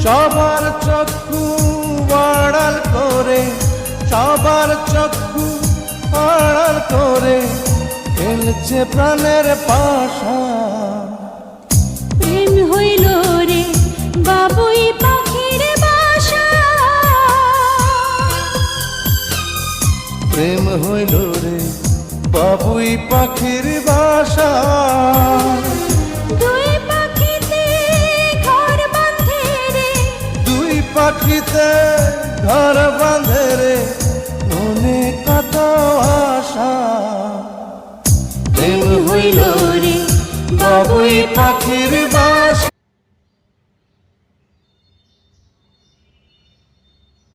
সবার চক্ষু আড়াল করে, সবার চক্ষু আড়াল করে খেলছে প্রাণের পাশা। প্রেম হইল রে বাবুই পাখির বাসা, প্রেম হইল রে বাবুই পাখির বাসা। দুই পাখিতে ঘর বাঁধে রে, দুই পাখিতে ঘর বাঁধে রে মনে কত আশা। প্রেম হইল রে বাবুই পাখির বাসা।